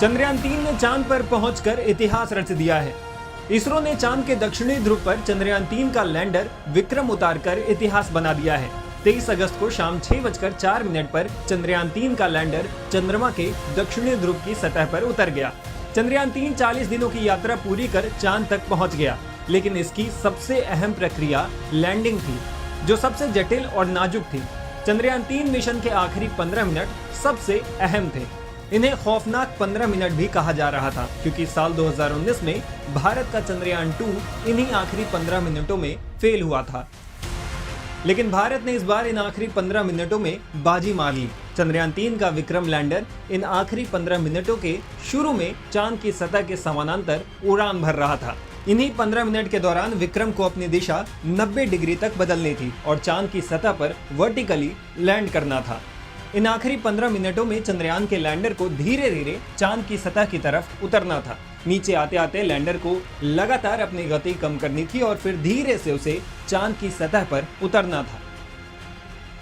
चंद्रयान-3 ने चांद पर पहुंचकर इतिहास रच दिया है। इसरो ने चांद के दक्षिणी ध्रुव पर चंद्रयान-3 का लैंडर विक्रम उतारकर इतिहास बना दिया है। 23 अगस्त को शाम 6:04 पर चंद्रयान-3 का लैंडर चंद्रमा के दक्षिणी ध्रुव की सतह पर उतर गया। चंद्रयान-3 40 दिनों की यात्रा पूरी कर चांद तक पहुंच गया, लेकिन इसकी सबसे अहम प्रक्रिया लैंडिंग थी, जो सबसे जटिल और नाजुक थी। चंद्रयान-3 मिशन के आखिरी 15 मिनट सबसे अहम थे। इन्हें खौफनाक 15 मिनट भी कहा जा रहा था, क्योंकि साल 2019 में भारत का चंद्रयान-2 इन्हीं आखिरी 15 मिनटों में फेल हुआ था। लेकिन भारत ने इस बार इन आखिरी 15 मिनटों में बाजी मार ली। चंद्रयान-3 का विक्रम लैंडर इन आखिरी 15 मिनटों के शुरू में चांद की सतह के समानांतर उड़ान भर रहा था। इन्हीं 15 मिनट के दौरान विक्रम को अपनी दिशा 90 डिग्री तक बदलनी थी और चांद की सतह पर वर्टिकली लैंड करना था। इन आखिरी 15 मिनटों में चंद्रयान के लैंडर को धीरे धीरे चांद की सतह की तरफ उतरना था। नीचे आते आते लैंडर को लगातार अपनी गति कम करनी थी और फिर धीरे से उसे चांद की सतह पर उतरना था।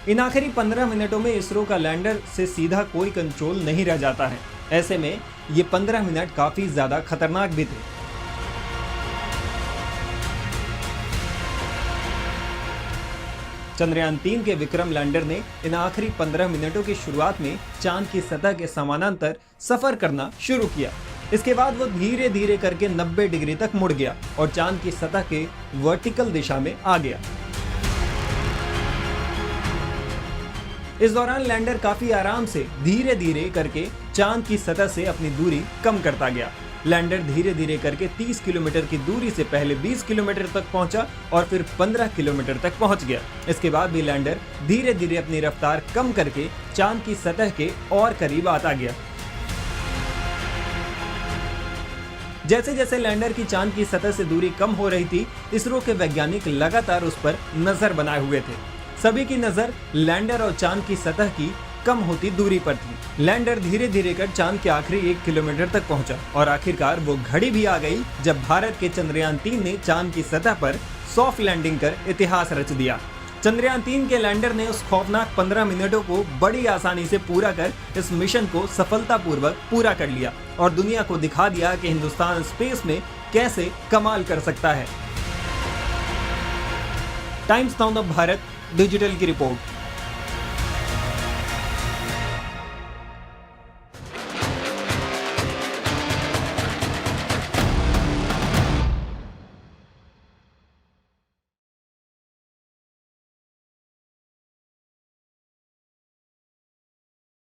इन आखिरी 15 मिनटों में इसरो का लैंडर से सीधा कोई कंट्रोल नहीं रह जाता है। ऐसे में ये 15 मिनट काफी ज्यादा खतरनाक भी थे। चंद्रयान-3 के विक्रम लैंडर ने इन आखिरी 15 मिनटों की शुरुआत में चांद की सतह के समानांतर सफर करना शुरू किया। इसके बाद वो धीरे धीरे करके 90 डिग्री तक मुड़ गया और चांद की सतह के वर्टिकल दिशा में आ गया। इस दौरान लैंडर काफी आराम से धीरे धीरे करके चांद की सतह से अपनी दूरी कम करता गया। लैंडर धीरे धीरे करके 30 किलोमीटर की दूरी से पहले 20 किलोमीटर तक पहुंचा और फिर 15 किलोमीटर तक पहुंच गया। इसके बाद भी लैंडर धीरे धीरे अपनी रफ्तार कम करके चांद की सतह के और करीब आता गया। जैसे जैसे लैंडर की चांद की सतह से दूरी कम हो रही थी, इसरो के वैज्ञानिक लगातार उस पर नजर बनाए हुए थे। सभी की नजर लैंडर और चांद की सतह की कम होती दूरी पर थी। लैंडर धीरे धीरे कर चांद के आखिरी 1 किलोमीटर तक पहुंचा और आखिरकार वो घड़ी भी आ गई जब भारत के चंद्रयान-3 ने चांद की सतह पर सॉफ्ट लैंडिंग कर इतिहास रच दिया। चंद्रयान-3 के लैंडर ने उस खौफनाक 15 मिनटों को बड़ी आसानी से पूरा कर इस मिशन को सफलतापूर्वक पूरा कर लिया और दुनिया को दिखा दिया कि हिंदुस्तान स्पेस में कैसे कमाल कर सकता है। Times now of Bharat digital की रिपोर्ट।